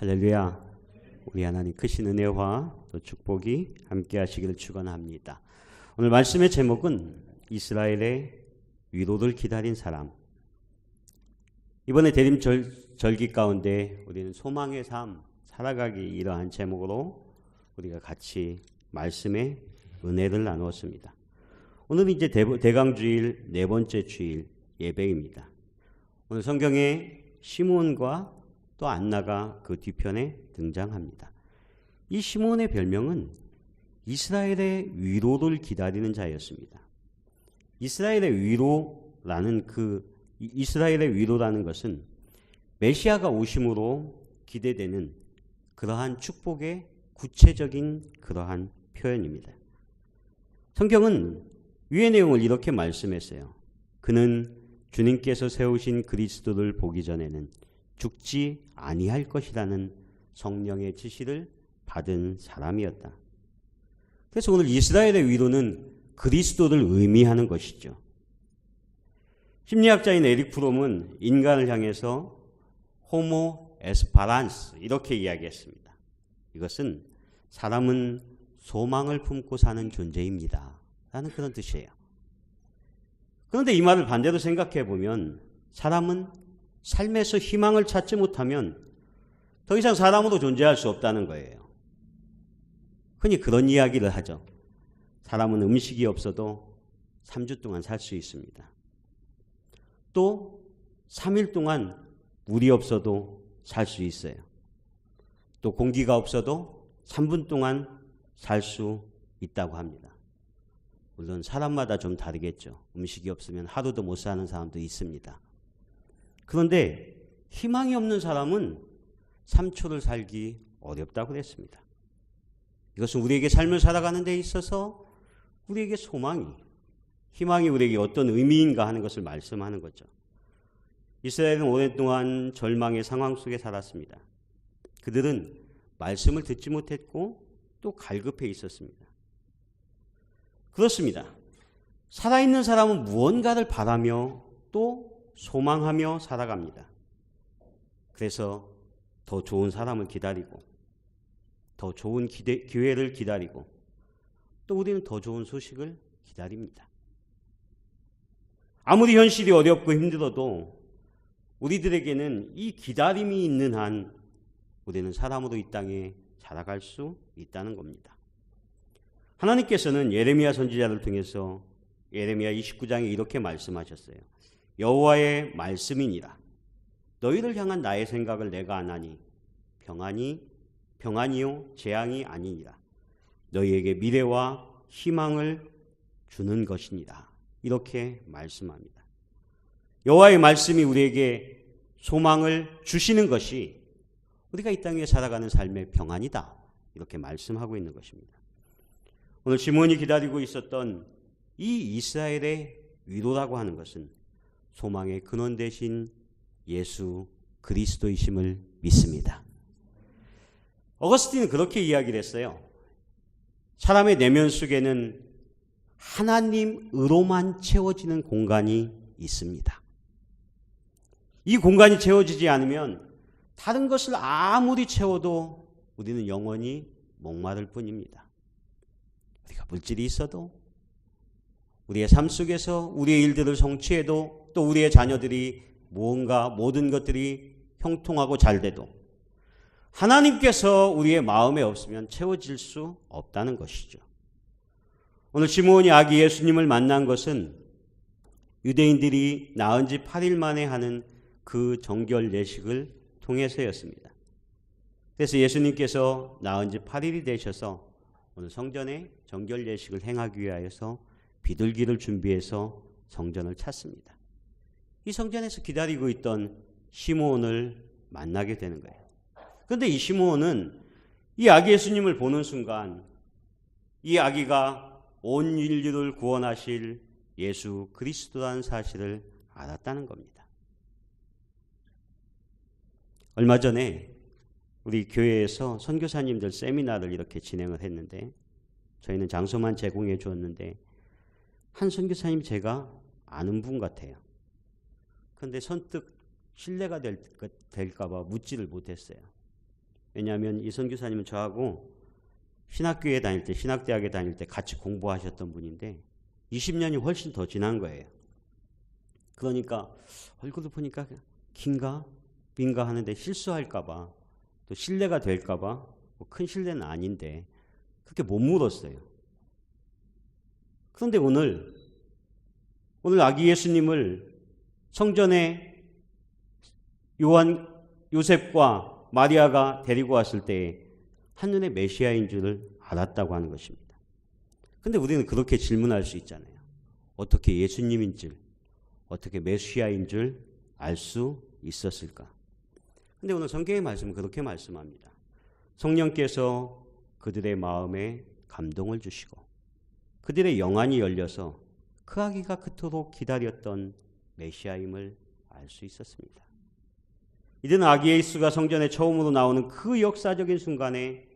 할렐루야. 우리 하나님 크신 은혜와 또 축복이 함께 하시기를 축원합니다. 오늘 말씀의 제목은 이스라엘의 위로를 기다린 사람. 이번에 대림절기 가운데 우리는 소망의 삶 살아가기, 이러한 제목으로 우리가 같이 말씀의 은혜를 나누었습니다. 오늘은 이제 대강주일 네 번째 주일 예배입니다. 오늘 성경에 시므온과 또 안나가 그 뒤편에 등장합니다. 이 시므온의 별명은 이스라엘의 위로를 기다리는 자였습니다. 이스라엘의 위로라는 것은 메시아가 오심으로 기대되는 그러한 축복의 구체적인 그러한 표현입니다. 성경은 위의 내용을 이렇게 말씀했어요. 그는 주님께서 세우신 그리스도를 보기 전에는 죽지 아니할 것이라는 성령의 지시를 받은 사람이었다. 그래서 오늘 이스라엘의 위로는 그리스도를 의미하는 것이죠. 심리학자인 에릭 프롬은 인간을 향해서 호모 에스파란스 이렇게 이야기했습니다. 이것은 사람은 소망을 품고 사는 존재입니다 라는 그런 뜻이에요. 그런데 이 말을 반대로 생각해 보면 사람은 삶에서 희망을 찾지 못하면 더 이상 사람으로 존재할 수 없다는 거예요. 흔히 그런 이야기를 하죠. 사람은 음식이 없어도 3주 동안 살 수 있습니다. 또 3일 동안 물이 없어도 살 수 있어요. 또 공기가 없어도 3분 동안 살 수 있다고 합니다. 물론 사람마다 좀 다르겠죠. 음식이 없으면 하루도 못 사는 사람도 있습니다. 그런데 희망이 없는 사람은 3초를 살기 어렵다고 그랬습니다. 이것은 우리에게 삶을 살아가는 데 있어서 우리에게 희망이 우리에게 어떤 의미인가 하는 것을 말씀하는 거죠. 이스라엘은 오랫동안 절망의 상황 속에 살았습니다. 그들은 말씀을 듣지 못했고 또 갈급해 있었습니다. 그렇습니다. 살아있는 사람은 무언가를 바라며 또 소망하며 살아갑니다. 그래서 더 좋은 사람을 기다리고 더 좋은 기회를 기다리고 또 우리는 더 좋은 소식을 기다립니다. 아무리 현실이 어렵고 힘들어도 우리들에게는 이 기다림이 있는 한 우리는 사람으로 이 땅에 살아갈 수 있다는 겁니다. 하나님께서는 예레미야 선지자를 통해서 예레미야 29장에 이렇게 말씀하셨어요. 여호와의 말씀이니라. 너희를 향한 나의 생각을 내가 아나니 평안이요 재앙이 아니니라. 너희에게 미래와 희망을 주는 것이니라. 이렇게 말씀합니다. 여호와의 말씀이 우리에게 소망을 주시는 것이 우리가 이 땅에 살아가는 삶의 평안이다. 이렇게 말씀하고 있는 것입니다. 오늘 시므온이 기다리고 있었던 이 이스라엘의 위로라고 하는 것은 소망의 근원 되신 예수 그리스도이심을 믿습니다. 어거스틴은 그렇게 이야기를 했어요. 사람의 내면 속에는 하나님으로만 채워지는 공간이 있습니다. 이 공간이 채워지지 않으면 다른 것을 아무리 채워도 우리는 영원히 목마를 뿐입니다. 우리가 물질이 있어도, 우리의 삶 속에서 우리의 일들을 성취해도, 또 우리의 자녀들이 모든 것들이 형통하고 잘 돼도 하나님께서 우리의 마음에 없으면 채워질 수 없다는 것이죠. 오늘 시므온이 아기 예수님을 만난 것은 유대인들이 낳은 지 8일 만에 하는 그 정결 예식을 통해서였습니다. 그래서 예수님께서 낳은 지 8일이 되셔서 오늘 성전에 정결 예식을 행하기 위하여서 비둘기를 준비해서 성전을 찾습니다. 이 성전에서 기다리고 있던 시므온을 만나게 되는 거예요. 그런데 이 시므온은 이 아기 예수님을 보는 순간 이 아기가 온 인류를 구원하실 예수 그리스도라는 사실을 알았다는 겁니다. 얼마 전에 우리 교회에서 선교사님들 세미나를 이렇게 진행을 했는데 저희는 장소만 제공해 주었는데 한 선교사님 제가 아는 분 같아요. 그런데 선뜻 신뢰가 될까 봐 묻지를 못했어요. 왜냐하면 이 선교사님은 저하고 신학교에 다닐 때, 신학대학에 다닐 때 같이 공부하셨던 분인데 20년이 훨씬 더 지난 거예요. 그러니까 얼굴을 보니까 긴가 민가 하는데 실수할까 봐, 또 신뢰가 될까 봐, 뭐 큰 신뢰는 아닌데 그렇게 못 물었어요. 그런데 오늘 아기 예수님을 성전에 요셉과 마리아가 데리고 왔을 때 한눈에 메시아인 줄을 알았다고 하는 것입니다. 그런데 우리는 그렇게 질문할 수 있잖아요. 어떻게 예수님인 줄, 어떻게 메시아인 줄 알 수 있었을까? 그런데 오늘 성경의 말씀은 그렇게 말씀합니다. 성령께서 그들의 마음에 감동을 주시고 그들의 영안이 열려서 그 아기가 그토록 기다렸던 메시아임을 알 수 있었습니다. 이들은 아기 예수가 성전에 처음으로 나오는 그 역사적인 순간에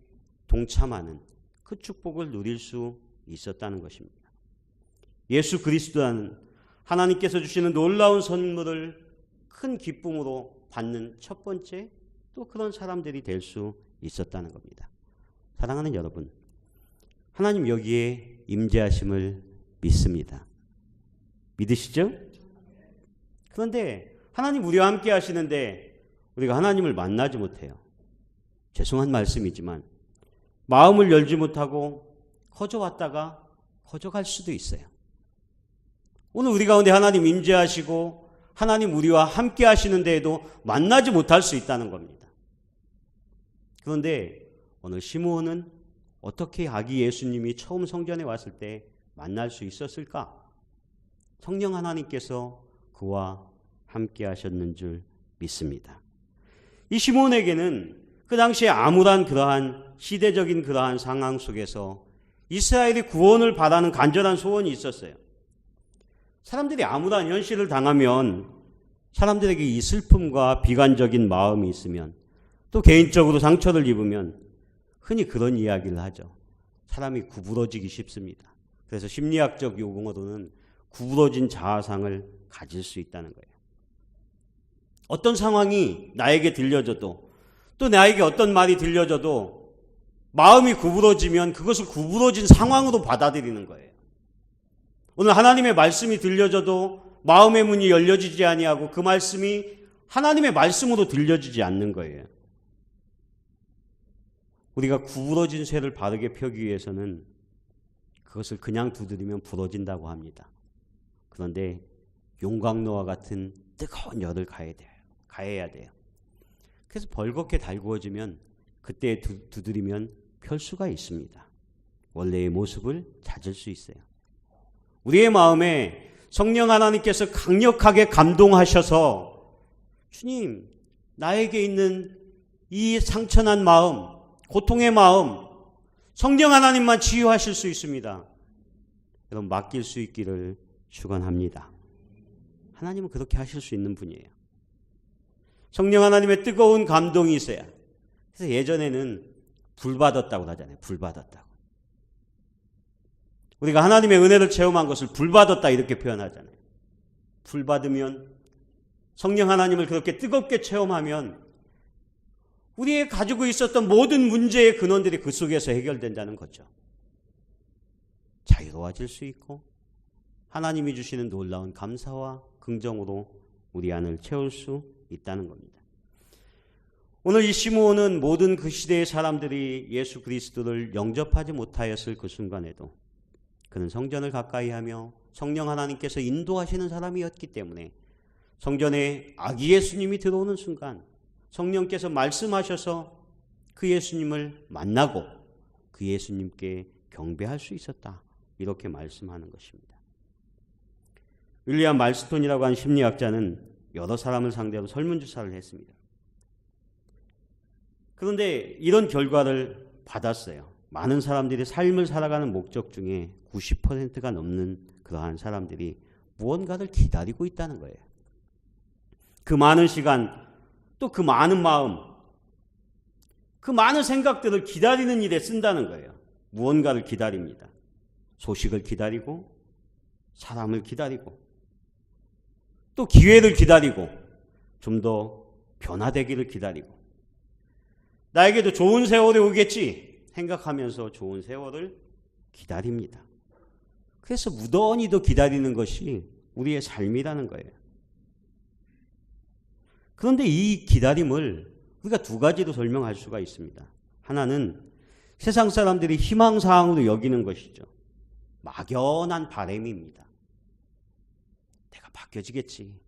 동참하는 그 축복을 누릴 수 있었다는 것입니다. 예수 그리스도는 하나님께서 주시는 놀라운 선물을 큰 기쁨으로 받는 첫 번째 또 그런 사람들이 될 수 있었다는 겁니다. 사랑하는 여러분, 하나님 여기에 임재하심을 믿습니다. 믿으시죠? 그런데 하나님 우리와 함께 하시는데 우리가 하나님을 만나지 못해요. 죄송한 말씀이지만 마음을 열지 못하고 거저왔다가 거저갈 수도 있어요. 오늘 우리 가운데 하나님 임재하시고 하나님 우리와 함께 하시는데에도 만나지 못할 수 있다는 겁니다. 그런데 오늘 시므온은 어떻게 아기 예수님이 처음 성전에 왔을 때 만날 수 있었을까? 성령 하나님께서 그와 함께 하셨는 줄 믿습니다. 이 시므온에게는 그 당시에 암울한 그러한 시대적인 그러한 상황 속에서 이스라엘의 구원을 바라는 간절한 소원이 있었어요. 사람들이 암울한 현실을 당하면 사람들에게 이 슬픔과 비관적인 마음이 있으면 또 개인적으로 상처를 입으면 흔히 그런 이야기를 하죠. 사람이 구부러지기 쉽습니다. 그래서 심리학적 용어로는 구부러진 자아상을 가질 수 있다는 거예요. 어떤 상황이 나에게 들려져도 또 나에게 어떤 말이 들려져도 마음이 구부러지면 그것을 구부러진 상황으로 받아들이는 거예요. 오늘 하나님의 말씀이 들려져도 마음의 문이 열려지지 아니하고 그 말씀이 하나님의 말씀으로 들려지지 않는 거예요. 우리가 구부러진 쇠를 바르게 펴기 위해서는 그것을 그냥 두드리면 부러진다고 합니다. 그런데 용광로와 같은 뜨거운 열을 가해야 돼요. 그래서 벌겋게 달구어지면 그때 두드리면 펼 수가 있습니다. 원래의 모습을 찾을 수 있어요. 우리의 마음에 성령 하나님께서 강력하게 감동하셔서 주님, 나에게 있는 이 상처난 마음, 고통의 마음, 성령 하나님만 치유하실 수 있습니다. 여러분 맡길 수 있기를 축원합니다. 하나님은 그렇게 하실 수 있는 분이에요. 성령 하나님의 뜨거운 감동이 있어야. 그래서 예전에는 불 받았다고 하잖아요. 불 받았다고. 우리가 하나님의 은혜를 체험한 것을 불 받았다 이렇게 표현하잖아요. 불 받으면 성령 하나님을 그렇게 뜨겁게 체험하면 우리의 가지고 있었던 모든 문제의 근원들이 그 속에서 해결된다는 거죠. 자유로워질 수 있고 하나님이 주시는 놀라운 감사와 긍정으로 우리 안을 채울 수 있다는 겁니다. 오늘 이 시므온은 모든 그 시대의 사람들이 예수 그리스도를 영접하지 못하였을 그 순간에도 그는 성전을 가까이 하며 성령 하나님께서 인도하시는 사람이었기 때문에 성전에 아기 예수님이 들어오는 순간 성령께서 말씀하셔서 그 예수님을 만나고 그 예수님께 경배할 수 있었다. 이렇게 말씀하는 것입니다. 윌리엄 말스톤이라고 하는 심리학자는 여러 사람을 상대로 설문조사를 했습니다. 그런데 이런 결과를 받았어요. 많은 사람들이 삶을 살아가는 목적 중에 90%가 넘는 그러한 사람들이 무언가를 기다리고 있다는 거예요. 그 많은 시간 또 그 많은 마음, 그 많은 생각들을 기다리는 일에 쓴다는 거예요. 무언가를 기다립니다. 소식을 기다리고 사람을 기다리고 또 기회를 기다리고 좀 더 변화되기를 기다리고 나에게도 좋은 세월이 오겠지 생각하면서 좋은 세월을 기다립니다. 그래서 무던히도 기다리는 것이 우리의 삶이라는 거예요. 그런데 이 기다림을 우리가 두 가지로 설명할 수가 있습니다. 하나는 세상 사람들이 희망사항으로 여기는 것이죠. 막연한 바람입니다. 내가 바뀌어지겠지.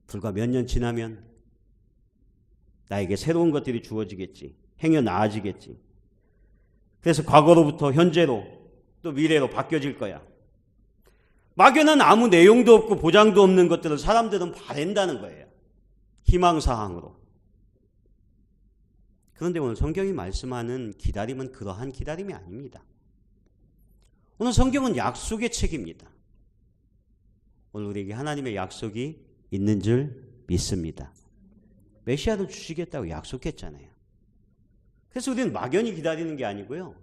불과 몇 년 지나면 나에게 새로운 것들이 주어지겠지. 행여 나아지겠지. 그래서 과거로부터 현재로 또 미래로 바뀌어질 거야. 막연한 아무 내용도 없고 보장도 없는 것들을 사람들은 바란다는 거예요. 희망사항으로. 그런데 오늘 성경이 말씀하는 기다림은 그러한 기다림이 아닙니다. 오늘 성경은 약속의 책입니다. 오늘 우리에게 하나님의 약속이 있는 줄 믿습니다. 메시아를 주시겠다고 약속했잖아요. 그래서 우리는 막연히 기다리는 게 아니고요.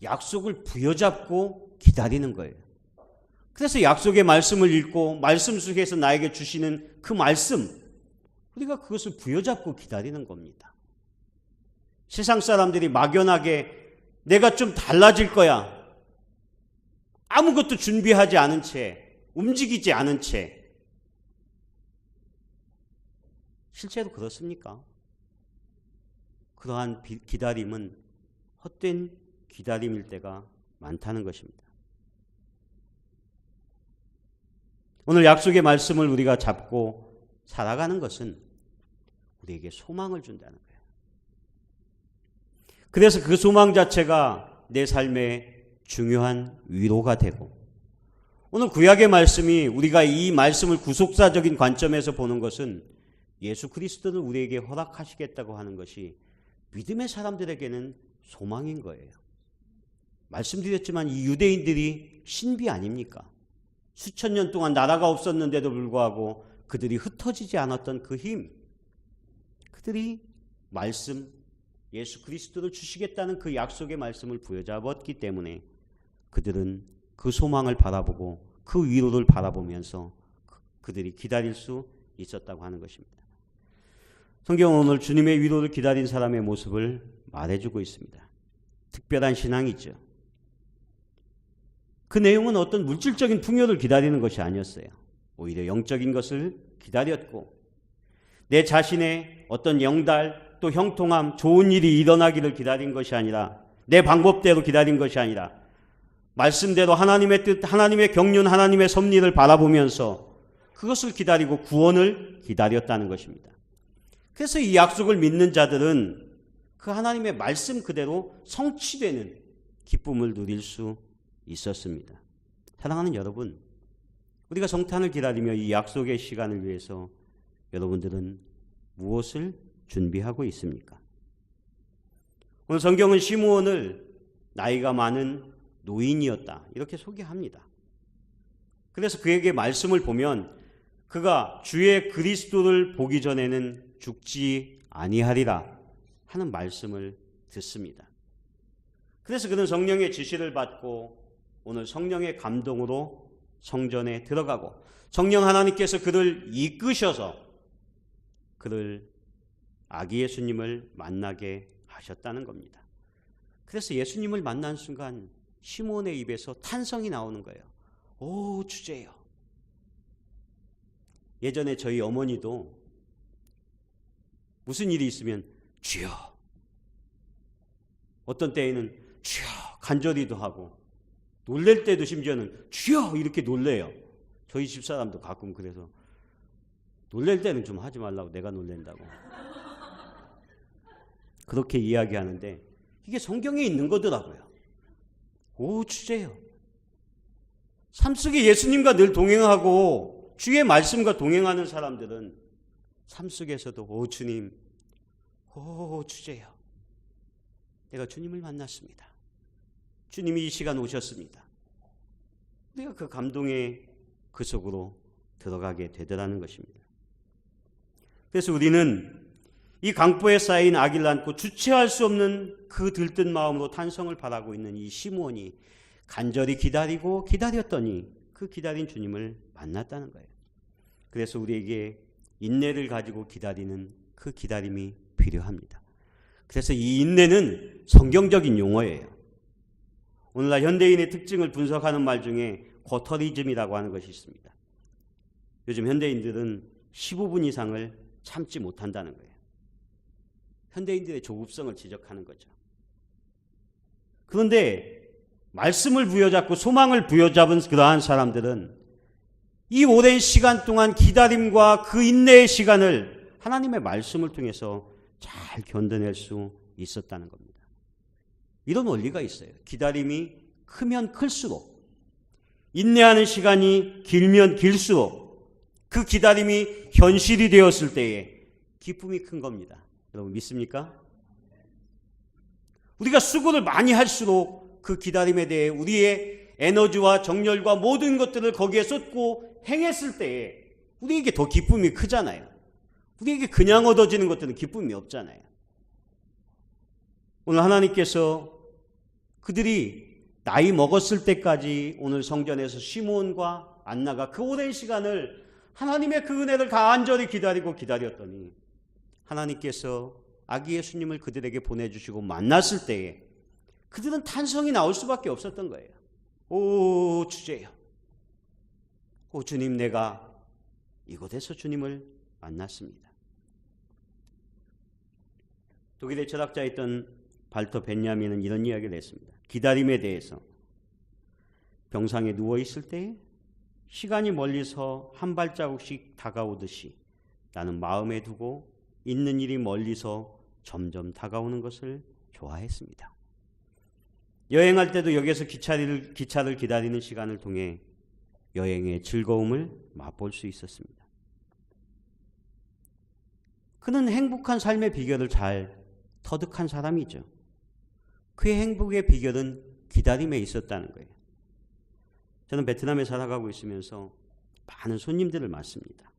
약속을 부여잡고 기다리는 거예요. 그래서 약속의 말씀을 읽고 말씀 속에서 나에게 주시는 그 말씀, 우리가 그것을 부여잡고 기다리는 겁니다. 세상 사람들이 막연하게 내가 좀 달라질 거야. 아무것도 준비하지 않은 채, 움직이지 않은 채. 실제로 그렇습니까? 그러한 기다림은 헛된 기다림일 때가 많다는 것입니다. 오늘 약속의 말씀을 우리가 잡고 살아가는 것은 우리에게 소망을 준다는 거예요. 그래서 그 소망 자체가 내 삶의 중요한 위로가 되고, 오늘 구약의 말씀이 우리가 이 말씀을 구속사적인 관점에서 보는 것은 예수 그리스도를 우리에게 허락하시겠다고 하는 것이 믿음의 사람들에게는 소망인 거예요. 말씀드렸지만 이 유대인들이 신비 아닙니까? 수천 년 동안 나라가 없었는데도 불구하고 그들이 흩어지지 않았던 그 힘, 그들이 말씀, 예수 그리스도를 주시겠다는 그 약속의 말씀을 부여잡았기 때문에 그들은 그 소망을 바라보고 그 위로를 바라보면서 그들이 기다릴 수 있었다고 하는 것입니다. 성경은 오늘 주님의 위로를 기다린 사람의 모습을 말해주고 있습니다. 특별한 신앙이죠. 그 내용은 어떤 물질적인 풍요를 기다리는 것이 아니었어요. 오히려 영적인 것을 기다렸고, 내 자신의 어떤 영달 또 형통함, 좋은 일이 일어나기를 기다린 것이 아니라, 내 방법대로 기다린 것이 아니라 말씀대로 하나님의 뜻, 하나님의 경륜, 하나님의 섭리를 바라보면서 그것을 기다리고 구원을 기다렸다는 것입니다. 그래서 이 약속을 믿는 자들은 그 하나님의 말씀 그대로 성취되는 기쁨을 누릴 수 있었습니다. 사랑하는 여러분, 우리가 성탄을 기다리며 이 약속의 시간을 위해서 여러분들은 무엇을 준비하고 있습니까? 오늘 성경은 시므온을 나이가 많은 노인이었다 이렇게 소개합니다. 그래서 그에게 말씀을 보면 그가 주의 그리스도를 보기 전에는 죽지 아니하리라 하는 말씀을 듣습니다. 그래서 그는 성령의 지시를 받고 오늘 성령의 감동으로 성전에 들어가고 성령 하나님께서 그를 이끄셔서 그를 아기 예수님을 만나게 하셨다는 겁니다. 그래서 예수님을 만난 순간 시므온의 입에서 탄성이 나오는 거예요. 오, 주제요. 예전에 저희 어머니도 무슨 일이 있으면 주여, 어떤 때에는 주여 간절히도 하고, 놀랄 때도 심지어는 주여 이렇게 놀래요. 저희 집사람도 가끔 그래서 놀랄 때는 좀 하지 말라고, 내가 놀랜다고 그렇게 이야기하는데 이게 성경에 있는 거더라고요. 오, 주제요. 삶 속에 예수님과 늘 동행하고 주의 말씀과 동행하는 사람들은 삶 속에서도 오 주님, 오 주제요. 내가 주님을 만났습니다. 주님이 이 시간 오셨습니다. 우리가 그 감동의 그 속으로 들어가게 되더라는 것입니다. 그래서 우리는 이 강보에 쌓인 아기를 안고 주체할 수 없는 그 들뜬 마음으로 탄성을 바라고 있는 이 시므온이 간절히 기다리고 기다렸더니 그 기다린 주님을 만났다는 거예요. 그래서 우리에게 인내를 가지고 기다리는 그 기다림이 필요합니다. 그래서 이 인내는 성경적인 용어예요. 오늘날 현대인의 특징을 분석하는 말 중에 고터리즘이라고 하는 것이 있습니다. 요즘 현대인들은 15분 이상을 참지 못한다는 거예요. 현대인들의 조급성을 지적하는 거죠. 그런데 말씀을 부여잡고 소망을 부여잡은 그러한 사람들은 이 오랜 시간 동안 기다림과 그 인내의 시간을 하나님의 말씀을 통해서 잘 견뎌낼 수 있었다는 겁니다. 이런 원리가 있어요. 기다림이 크면 클수록, 인내하는 시간이 길면 길수록 그 기다림이 현실이 되었을 때에 기쁨이 큰 겁니다. 여러분 믿습니까? 우리가 수고를 많이 할수록 그 기다림에 대해 우리의 에너지와 정열과 모든 것들을 거기에 쏟고 행했을 때에 우리에게 더 기쁨이 크잖아요. 우리에게 그냥 얻어지는 것들은 기쁨이 없잖아요. 오늘 하나님께서 그들이 나이 먹었을 때까지 오늘 성전에서 시므온과 안나가 그 오랜 시간을 하나님의 그 은혜를 간절히 기다렸더니 하나님께서 아기 예수님을 그들에게 보내주시고 만났을 때에 그들은 탄성이 나올 수밖에 없었던 거예요. 오 주제요. 오 주님, 내가 이곳에서 주님을 만났습니다. 독일의 철학자였던 발터 벤야민은 이런 이야기를 했습니다. 기다림에 대해서 병상에 누워있을 때 시간이 멀리서 한 발자국씩 다가오듯이 나는 마음에 두고 있는 일이 멀리서 점점 다가오는 것을 좋아했습니다. 여행할 때도 역에서 기차를 기다리는 시간을 통해 여행의 즐거움을 맛볼 수 있었습니다. 그는 행복한 삶의 비결을 잘 터득한 사람이죠. 그의 행복의 비결은 기다림에 있었다는 거예요. 저는 베트남에 살아가고 있으면서 많은 손님들을 맞습니다.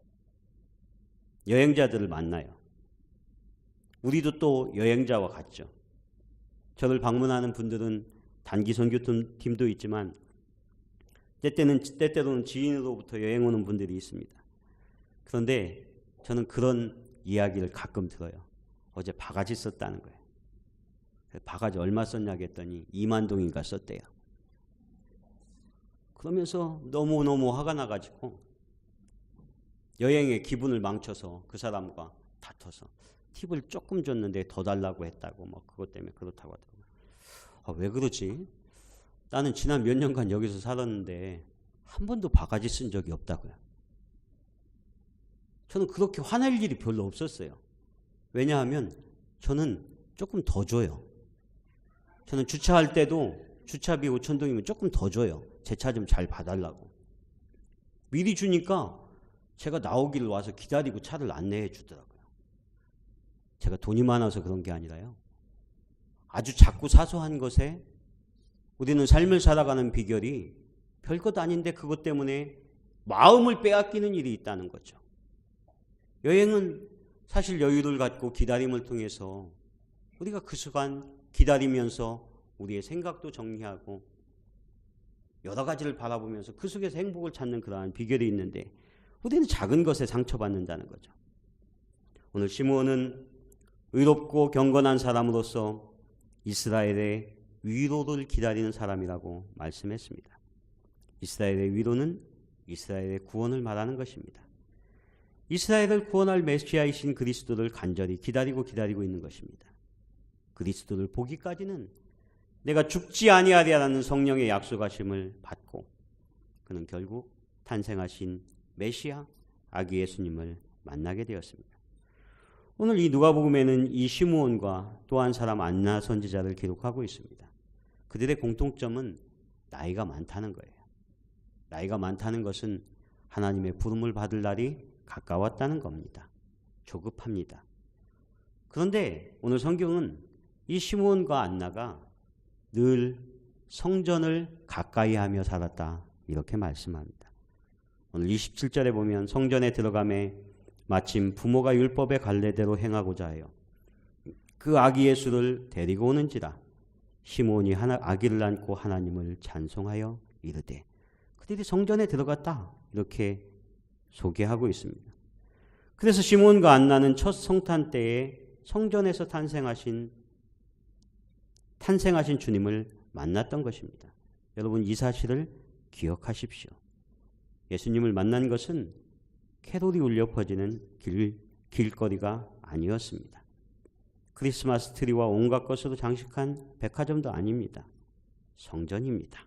여행자들을 만나요. 우리도 또 여행자와 같죠. 저를 방문하는 분들은 단기 선교팀도 있지만 때때로는 지인으로부터 여행 오는 분들이 있습니다. 그런데 저는 그런 이야기를 가끔 들어요. 어제 바가지 썼다는 거예요. 바가지 얼마 썼냐고 했더니 2만 동인가 썼대요. 그러면서 너무너무 화가 나가지고 여행의 기분을 망쳐서 그 사람과 다퉈서 팁을 조금 줬는데 더 달라고 했다고 뭐 그것 때문에 그렇다고 하더라고요. 왜 그러지? 나는 지난 몇 년간 여기서 살았는데 한 번도 바가지 쓴 적이 없다고요. 저는 그렇게 화낼 일이 별로 없었어요. 왜냐하면 저는 조금 더 줘요. 저는 주차할 때도 주차비 5,000동이면 조금 더 줘요. 제 차 좀 잘 봐달라고. 미리 주니까 제가 나오기를 와서 기다리고 차를 안내해 주더라고요. 제가 돈이 많아서 그런 게 아니라요. 아주 작고 사소한 것에 우리는 삶을 살아가는 비결이 별것 아닌데 그것 때문에 마음을 빼앗기는 일이 있다는 거죠. 여행은 사실 여유를 갖고 기다림을 통해서 우리가 그 시간 기다리면서 우리의 생각도 정리하고 여러 가지를 바라보면서 그 속에서 행복을 찾는 그러한 비결이 있는데 우리는 작은 것에 상처받는다는 거죠. 오늘 시므온은 의롭고 경건한 사람으로서 이스라엘의 위로를 기다리는 사람이라고 말씀했습니다. 이스라엘의 위로는 이스라엘의 구원을 말하는 것입니다. 이스라엘을 구원할 메시아이신 그리스도를 간절히 기다리고 있는 것입니다. 그리스도를 보기까지는 내가 죽지 아니하리라는 성령의 약속하심을 받고 그는 결국 탄생하신 메시아 아기 예수님을 만나게 되었습니다. 오늘 이 누가복음에는 이 시므온과 또 한 사람 안나 선지자를 기록하고 있습니다. 그들의 공통점은 나이가 많다는 거예요. 나이가 많다는 것은 하나님의 부름을 받을 날이 가까웠다는 겁니다. 조급합니다. 그런데 오늘 성경은 이 시므온과 안나가 늘 성전을 가까이 하며 살았다 이렇게 말씀합니다. 오늘 27절에 보면 성전에 들어가매 마침 부모가 율법의 관례대로 행하고자 하여 그 아기 예수를 데리고 오는지라 시므온이 아기를 안고 하나님을 찬송하여 이르되 그들이 성전에 들어갔다 이렇게 소개하고 있습니다. 그래서 시므온과 안나는 첫 성탄 때에 성전에서 탄생하신 탄생하신 주님을 만났던 것입니다. 여러분 이 사실을 기억하십시오. 예수님을 만난 것은 캐롤이 울려 퍼지는 길거리가 아니었습니다. 크리스마스 트리와 온갖 것으로 장식한 백화점도 아닙니다. 성전입니다.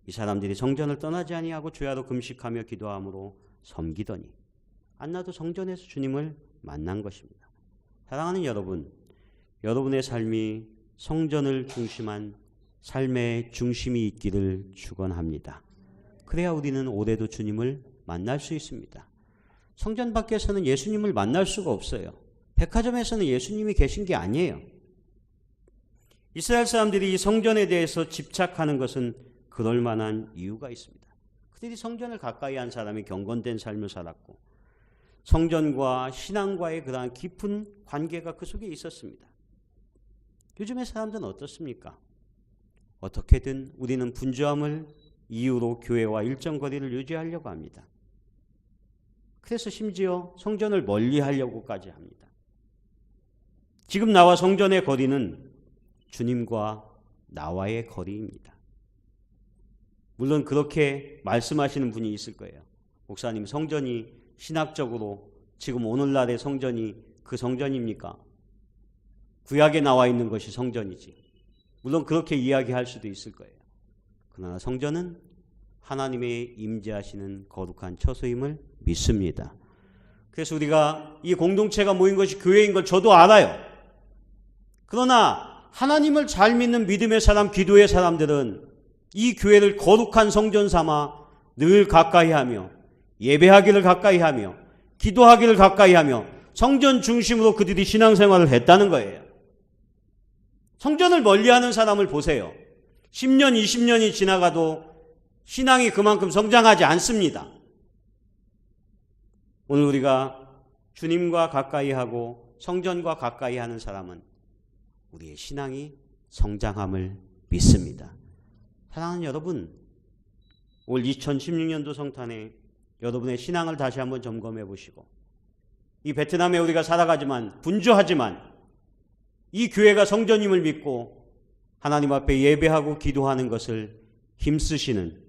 이 사람들이 성전을 떠나지 아니하고 주야로 금식하며 기도함으로 섬기더니 안나도 성전에서 주님을 만난 것입니다. 사랑하는 여러분, 여러분의 삶이 성전을 중심한 삶의 중심이 있기를 축원합니다. 그래야 우리는 올해도 주님을 만날 수 있습니다. 성전 밖에서는 예수님을 만날 수가 없어요. 백화점에서는 예수님이 계신 게 아니에요. 이스라엘 사람들이 이 성전에 대해서 집착하는 것은 그럴 만한 이유가 있습니다. 그들이 성전을 가까이 한 사람이 경건된 삶을 살았고 성전과 신앙과의 그러한 깊은 관계가 그 속에 있었습니다. 요즘의 사람들은 어떻습니까? 어떻게든 우리는 분주함을 이유로 교회와 일정 거리를 유지하려고 합니다. 그래서 심지어 성전을 멀리 하려고까지 합니다. 지금 나와 성전의 거리는 주님과 나와의 거리입니다. 물론 그렇게 말씀하시는 분이 있을 거예요. 목사님, 성전이 신학적으로 지금 오늘날의 성전이 그 성전입니까? 구약에 나와 있는 것이 성전이지. 물론 그렇게 이야기할 수도 있을 거예요. 그러나 성전은 하나님의 임재하시는 거룩한 처소임을 믿습니다. 그래서 우리가 이 공동체가 모인 것이 교회인 걸 저도 알아요. 그러나 하나님을 잘 믿는 믿음의 사람, 기도의 사람들은 이 교회를 거룩한 성전 삼아 늘 가까이 하며 예배하기를 가까이 하며 기도하기를 가까이 하며 성전 중심으로 그들이 신앙생활을 했다는 거예요. 성전을 멀리하는 사람을 보세요. 10년, 20년이 지나가도 신앙이 그만큼 성장하지 않습니다. 오늘 우리가 주님과 가까이 하고 성전과 가까이 하는 사람은 우리의 신앙이 성장함을 믿습니다. 사랑하는 여러분, 올 2016년도 성탄에 여러분의 신앙을 다시 한번 점검해 보시고 이 베트남에 우리가 살아가지만 분주하지만 이 교회가 성전임을 믿고 하나님 앞에 예배하고 기도하는 것을 힘쓰시는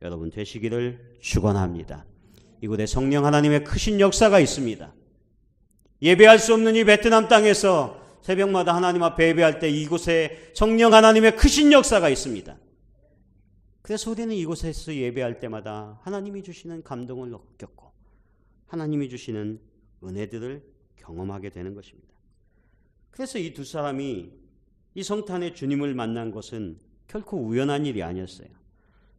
여러분 되시기를 축원합니다. 이곳에 성령 하나님의 크신 역사가 있습니다. 예배할 수 없는 이 베트남 땅에서 새벽마다 하나님 앞에 예배할 때 이곳에 성령 하나님의 크신 역사가 있습니다. 그래서 우리는 이곳에서 예배할 때마다 하나님이 주시는 감동을 느꼈고 하나님이 주시는 은혜들을 경험하게 되는 것입니다. 그래서 이 두 사람이 이 성탄에 주님을 만난 것은 결코 우연한 일이 아니었어요.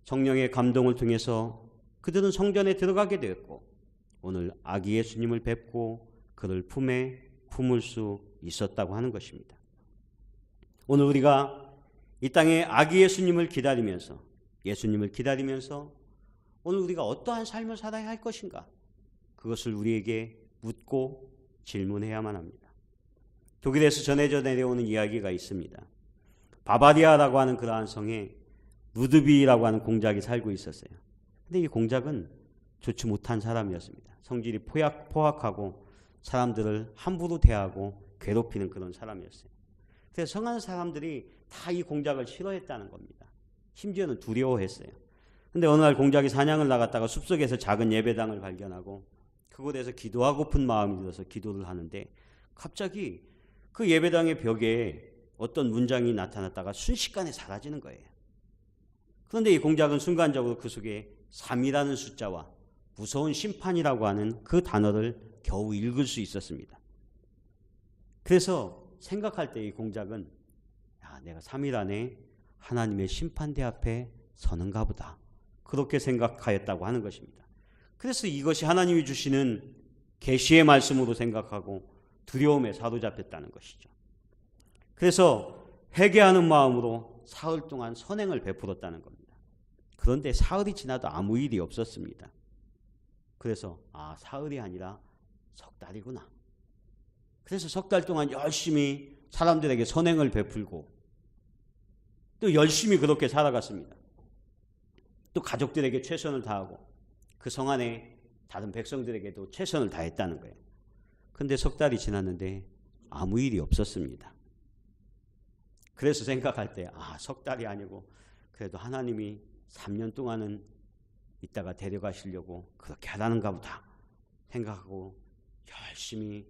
성령의 감동을 통해서 그들은 성전에 들어가게 되었고 오늘 아기 예수님을 뵙고 그를 품에 품을 수 있었다고 하는 것입니다. 오늘 우리가 이 땅에 아기 예수님을 기다리면서 오늘 우리가 어떠한 삶을 살아야 할 것인가? 그것을 우리에게 묻고 질문해야만 합니다. 독일에서 전해져 내려오는 이야기가 있습니다. 바바리아라고 하는 그러한 성에 루드비라고 하는 공작이 살고 있었어요. 근데 이 공작은 좋지 못한 사람이었습니다. 성질이 포악하고 사람들을 함부로 대하고 괴롭히는 그런 사람이었어요. 그래서 성한 사람들이 다 이 공작을 싫어했다는 겁니다. 심지어는 두려워했어요. 근데 어느 날 공작이 사냥을 나갔다가 숲속에서 작은 예배당을 발견하고 그곳에서 기도하고픈 마음이 들어서 기도를 하는데 갑자기 그 예배당의 벽에 어떤 문장이 나타났다가 순식간에 사라지는 거예요. 그런데 이 공작은 순간적으로 그 속에 3이라는 숫자와 무서운 심판이라고 하는 그 단어를 겨우 읽을 수 있었습니다. 그래서 생각할 때 이 공작은 내가 3일 안에 하나님의 심판대 앞에 서는가 보다. 그렇게 생각하였다고 하는 것입니다. 그래서 이것이 하나님이 주시는 계시의 말씀으로 생각하고 두려움에 사로잡혔다는 것이죠. 그래서 회개하는 마음으로 사흘 동안 선행을 베풀었다는 겁니다. 그런데 사흘이 지나도 아무 일이 없었습니다. 그래서 사흘이 아니라 석 달이구나. 그래서 석 달 동안 열심히 사람들에게 선행을 베풀고 또 열심히 그렇게 살아갔습니다. 또 가족들에게 최선을 다하고 그 성 안에 다른 백성들에게도 최선을 다했다는 거예요. 그런데 석 달이 지났는데 아무 일이 없었습니다. 그래서 생각할 때 석 달이 아니고 그래도 하나님이 3년 동안은 이따가 데려가시려고 그렇게 하라는가 보다 생각하고 열심히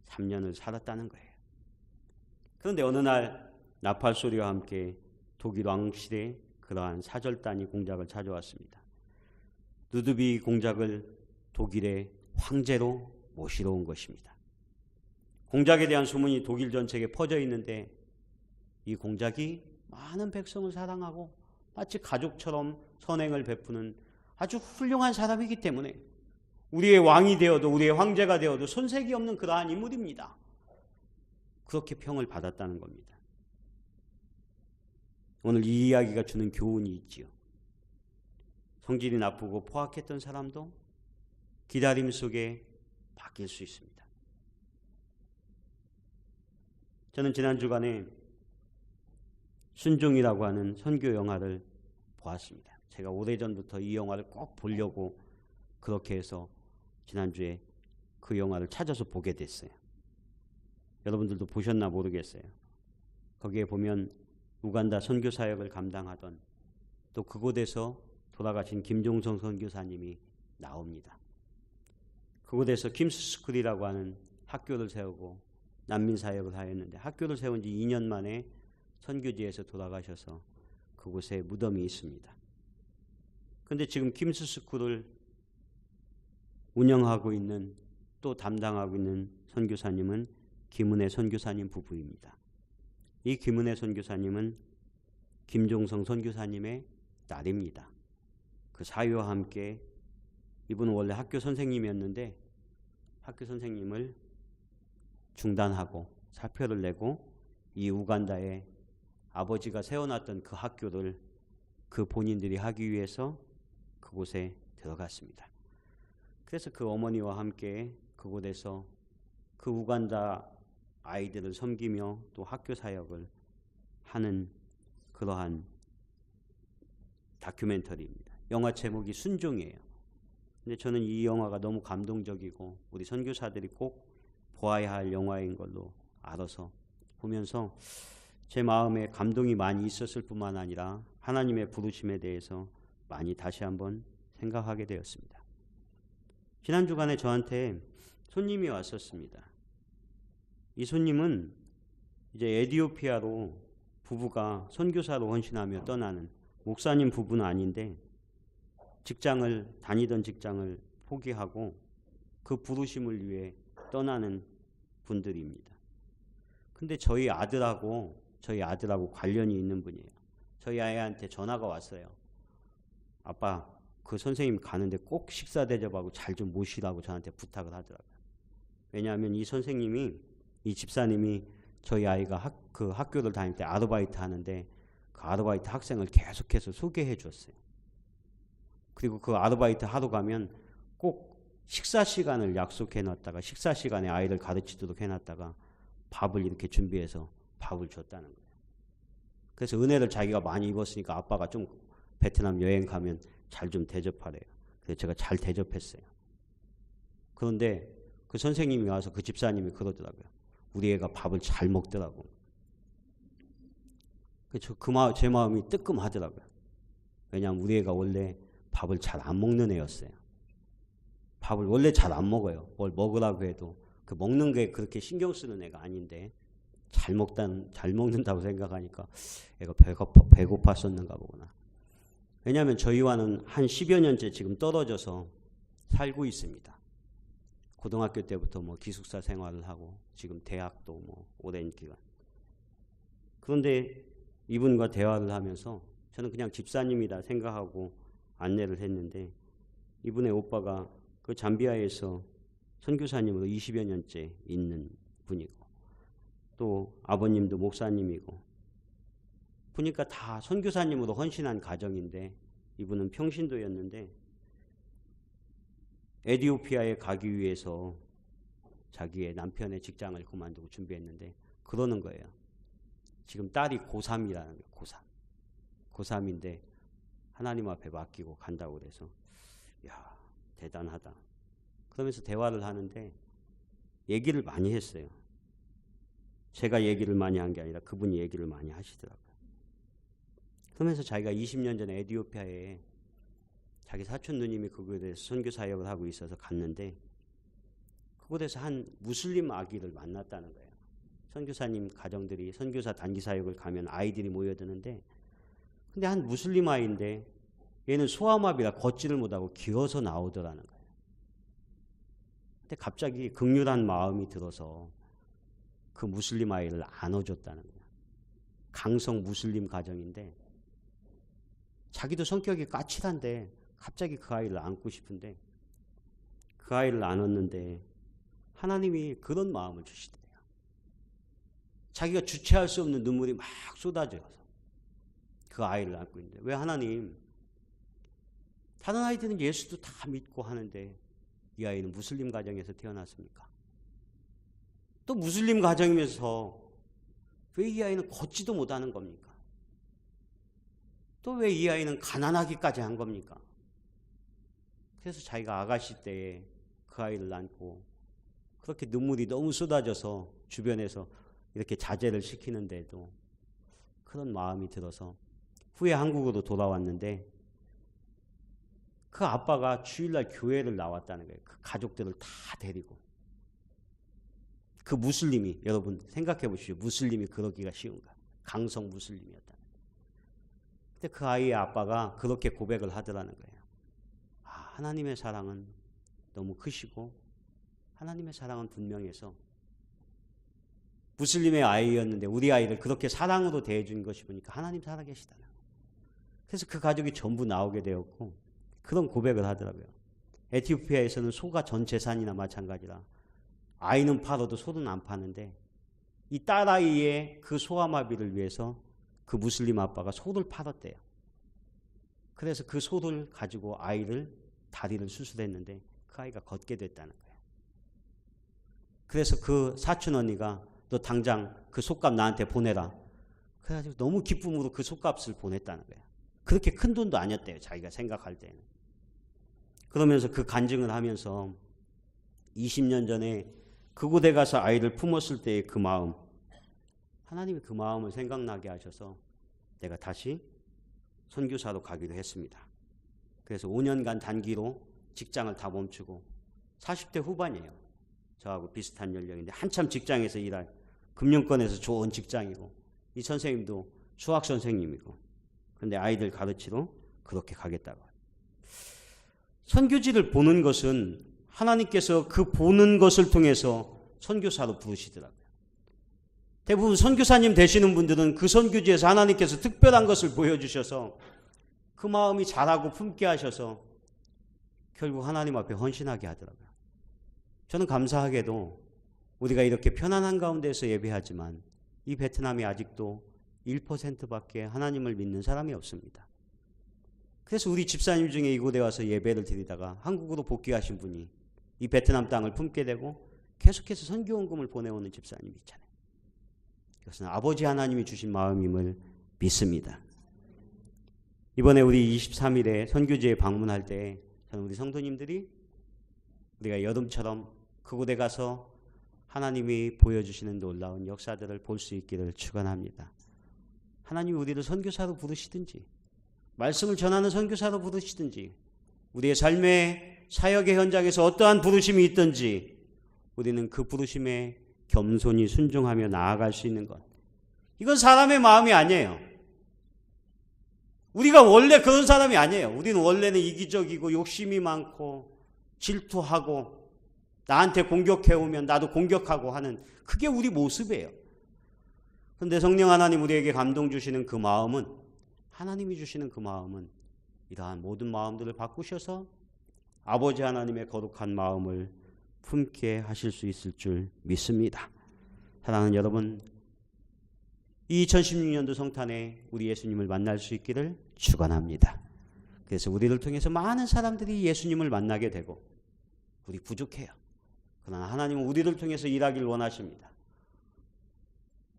3년을 살았다는 거예요. 그런데 어느 날 나팔 소리와 함께 독일 왕실의 그러한 사절단이 공작을 찾아왔습니다. 루드비 공작을 독일의 황제로 모시러 온 것입니다. 공작에 대한 소문이 독일 전체에 퍼져 있는데 이 공작이 많은 백성을 사랑하고 마치 가족처럼 선행을 베푸는 아주 훌륭한 사람이기 때문에 우리의 왕이 되어도 우리의 황제가 되어도 손색이 없는 그러한 인물입니다. 그렇게 평을 받았다는 겁니다. 오늘 이 이야기가 주는 교훈이 있지요. 성질이 나쁘고 포악했던 사람도 기다림 속에 바뀔 수 있습니다. 저는 지난 주간에 순종이라고 하는 선교 영화를 보았습니다. 제가 오래전부터 이 영화를 꼭 보려고 그렇게 해서 지난주에 그 영화를 찾아서 보게 됐어요. 여러분들도 보셨나 모르겠어요. 거기에 보면 우간다 선교 사역을 감당하던 또 그곳에서 돌아가신 김종성 선교사님이 나옵니다. 그곳에서 킴스스쿨이라고 하는 학교를 세우고 난민 사역을 하였는데 학교를 세운 지 2년 만에 선교지에서 돌아가셔서 그곳에 무덤이 있습니다. 그런데 지금 킴스스쿨을 운영하고 있는 또 담당하고 있는 선교사님은 김은혜 선교사님 부부입니다. 이 김은혜 선교사님은 김종성 선교사님의 딸입니다. 그 사위와 함께 이분은 원래 학교 선생님이었는데 학교 선생님을 중단하고 사표를 내고 이 우간다에 아버지가 세워놨던 그 학교를 그 본인들이 하기 위해서 그곳에 들어갔습니다. 그래서 그 어머니와 함께 그곳에서 그 우간다 아이들을 섬기며 또 학교 사역을 하는 그러한 다큐멘터리입니다. 영화 제목이 순종이에요. 근데 저는 이 영화가 너무 감동적이고 우리 선교사들이 꼭 보아야 할 영화인 걸로 알아서 보면서 제 마음에 감동이 많이 있었을 뿐만 아니라 하나님의 부르심에 대해서 많이 다시 한번 생각하게 되었습니다. 지난 주간에 저한테 손님이 왔었습니다. 이 손님은 이제 에티오피아로 부부가 선교사로 헌신하며 떠나는 목사님 부부는 아닌데 다니던 직장을 포기하고 그 부르심을 위해 떠나는 분들입니다. 근데 저희 아들하고 관련이 있는 분이에요. 저희 아이한테 전화가 왔어요. 아빠, 그 선생님 가는데 꼭 식사 대접하고 잘 좀 모시라고 저한테 부탁을 하더라고요. 왜냐하면 이 집사님이 저희 아이가 그 학교를 다닐 때 아르바이트 하는데 그 아르바이트 학생을 계속해서 소개해 줬어요. 그리고 그 아르바이트 하러 가면 꼭 식사 시간을 약속해 놨다가 식사 시간에 아이를 가르치도록 해놨다가 밥을 이렇게 준비해서 밥을 줬다는 거예요. 그래서 은혜를 자기가 많이 입었으니까 아빠가 좀 베트남 여행 가면 잘 좀 대접하래요. 그래서 제가 잘 대접했어요. 그런데 그 선생님이 와서 그 집사님이 그러더라고요. 우리 애가 밥을 잘 먹더라고. 제 마음이 뜨끔하더라고요. 왜냐하면 우리 애가 원래 밥을 잘 안 먹는 애였어요. 밥을 원래 잘 안 먹어요. 뭘 먹으라고 해도 그 먹는 게 그렇게 신경 쓰는 애가 아닌데 잘 먹는다고 생각하니까 애가 배고팠었는가 보구나. 왜냐하면 저희와는 한 10여 년째 지금 떨어져서 살고 있습니다. 고등학교 때부터 기숙사 생활을 하고 지금 대학도 오랜 기간. 그런데 이분과 대화를 하면서 저는 그냥 집사님이다 생각하고 안내를 했는데 이분의 오빠가 그 잠비아에서 선교사님으로 20여 년째 있는 분이고 또 아버님도 목사님이고 보니까 다 선교사님으로 헌신한 가정인데 이분은 평신도였는데 에티오피아에 가기 위해서 자기의 남편의 직장을 그만두고 준비했는데 그러는 거예요. 지금 딸이 고3이라는 거예요. 고3인데 하나님 앞에 맡기고 간다고 그래서 야 대단하다. 그러면서 대화를 하는데 얘기를 많이 했어요. 제가 얘기를 많이 한 게 아니라 그분이 얘기를 많이 하시더라고요. 그러면서 자기가 20년 전에 에티오피아에 자기 사촌 누님이 그곳에서 선교 사역을 하고 있어서 갔는데 그곳에서 한 무슬림 아기를 만났다는 거예요. 선교사님 가정들이 선교사 단기 사역을 가면 아이들이 모여드는데 근데 한 무슬림 아이인데 얘는 소아마비라 걷지를 못하고 기어서 나오더라는 거예요. 근데 갑자기 극률한 마음이 들어서 그 무슬림 아이를 안아줬다는 거예요. 강성 무슬림 가정인데 자기도 성격이 까칠한데 갑자기 그 아이를 안고 싶은데 그 아이를 안았는데 하나님이 그런 마음을 주시더래요. 자기가 주체할 수 없는 눈물이 막 쏟아져서 그 아이를 안고 있는데 왜 하나님 다른 아이들은 예수도 다 믿고 하는데 이 아이는 무슬림 가정에서 태어났습니까? 또 무슬림 가정이면서 왜 이 아이는 걷지도 못하는 겁니까? 또 왜 이 아이는 가난하기까지 한 겁니까? 그래서 자기가 아가씨 때에 그 아이를 안고 그렇게 눈물이 너무 쏟아져서 주변에서 이렇게 자제를 시키는데도 그런 마음이 들어서 후에 한국으로 돌아왔는데 그 아빠가 주일날 교회를 나왔다는 거예요. 그 가족들을 다 데리고. 그 무슬림이 여러분 생각해 보십시오. 무슬림이 그러기가 쉬운가? 강성 무슬림이었다. 근데 그 아이의 아빠가 그렇게 고백을 하더라는 거예요. 하나님의 사랑은 너무 크시고 하나님의 사랑은 분명해서 무슬림의 아이였는데 우리 아이를 그렇게 사랑으로 대해준 것이 보니까 하나님 살아계시다는 거예요. 그래서 그 가족이 전부 나오게 되었고 그런 고백을 하더라고요. 에티오피아에서는 소가 전 재산이나 마찬가지라 아이는 팔아도 소는 안 파는데 이 딸아이의 그 소아마비를 위해서 그 무슬림 아빠가 소를 팔았대요. 그래서 그 소를 가지고 아이를 다리를 수술했는데 그 아이가 걷게 됐다는 거예요. 그래서 그 사촌 언니가 너 당장 그 솥값 나한테 보내라. 그래가지고 너무 기쁨으로 그 솥값을 보냈다는 거예요. 그렇게 큰 돈도 아니었대요. 자기가 생각할 때는. 그러면서 그 간증을 하면서 20년 전에 그곳에 가서 아이를 품었을 때의 그 마음, 하나님이 그 마음을 생각나게 하셔서 내가 다시 선교사로 가기로 했습니다. 그래서 5년간 단기로 직장을 다 멈추고 40대 후반이에요. 저하고 비슷한 연령인데 한참 직장에서 일할 금융권에서 좋은 직장이고 이 선생님도 수학 선생님이고 그런데 아이들 가르치러 그렇게 가겠다고. 선교지를 보는 것은 하나님께서 그 보는 것을 통해서 선교사로 부르시더라고요. 대부분 선교사님 되시는 분들은 그 선교지에서 하나님께서 특별한 것을 보여주셔서 그 마음이 자라고 품게 하셔서 결국 하나님 앞에 헌신하게 하더라고요. 저는 감사하게도 우리가 이렇게 편안한 가운데서 예배하지만 이 베트남이 아직도 1%밖에 하나님을 믿는 사람이 없습니다. 그래서 우리 집사님 중에 이곳에 와서 예배를 드리다가 한국으로 복귀하신 분이 이 베트남 땅을 품게 되고 계속해서 선교원금을 보내오는 집사님이 있잖아요. 그것은 아버지 하나님이 주신 마음임을 믿습니다. 이번에 우리 23일에 선교지에 방문할 때 저는 우리 성도님들이 우리가 여름처럼 그곳에 가서 하나님이 보여주시는 놀라운 역사들을 볼 수 있기를 축원합니다. 하나님이 우리를 선교사로 부르시든지 말씀을 전하는 선교사로 부르시든지 우리의 삶의 사역의 현장에서 어떠한 부르심이 있든지 우리는 그 부르심에 겸손히 순종하며 나아갈 수 있는 것. 이건 사람의 마음이 아니에요. 우리가 원래 그런 사람이 아니에요. 우리는 원래는 이기적이고 욕심이 많고 질투하고 나한테 공격해오면 나도 공격하고 하는 그게 우리 모습이에요. 그런데 성령 하나님 우리에게 감동 주시는 그 마음은 하나님이 주시는 그 마음은 이러한 모든 마음들을 바꾸셔서 아버지 하나님의 거룩한 마음을 품게 하실 수 있을 줄 믿습니다. 사랑하는 여러분, 이 2016년도 성탄에 우리 예수님을 만날 수 있기를 축원합니다. 그래서 우리를 통해서 많은 사람들이 예수님을 만나게 되고 우리 부족해요. 그러나 하나님은 우리를 통해서 일하기를 원하십니다.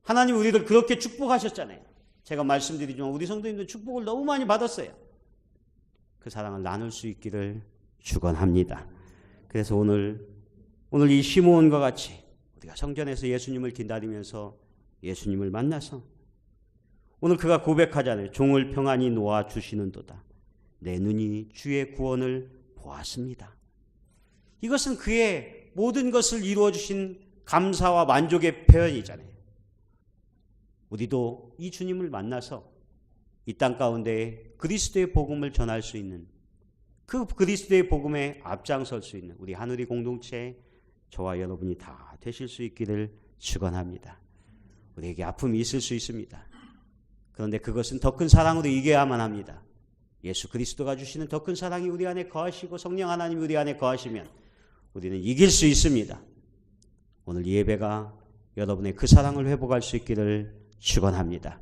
하나님 우리를 그렇게 축복하셨잖아요. 제가 말씀드리지만 우리 성도님들 축복을 너무 많이 받았어요. 그 사랑을 나눌 수 있기를 축원합니다. 그래서 오늘 이 시므온과 같이 우리가 성전에서 예수님을 기다리면서 예수님을 만나서 오늘 그가 고백하잖아요. 종을 평안히 놓아 주시는도다. 내 눈이 주의 구원을 보았습니다. 이것은 그의 모든 것을 이루어 주신 감사와 만족의 표현이잖아요. 우리도 이 주님을 만나서 이 땅 가운데 그리스도의 복음을 전할 수 있는, 그 그리스도의 복음에 앞장설 수 있는 우리 하늘의 공동체, 저와 여러분이 다 되실 수 있기를 축원합니다. 우리에게 아픔이 있을 수 있습니다. 그런데 그것은 더 큰 사랑으로 이겨야만 합니다. 예수 그리스도가 주시는 더 큰 사랑이 우리 안에 거하시고 성령 하나님이 우리 안에 거하시면 우리는 이길 수 있습니다. 오늘 이 예배가 여러분의 그 사랑을 회복할 수 있기를 축원합니다.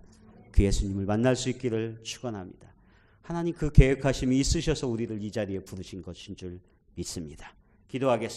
그 예수님을 만날 수 있기를 축원합니다. 하나님 그 계획하심이 있으셔서 우리를 이 자리에 부르신 것인 줄 믿습니다. 기도하겠습니다.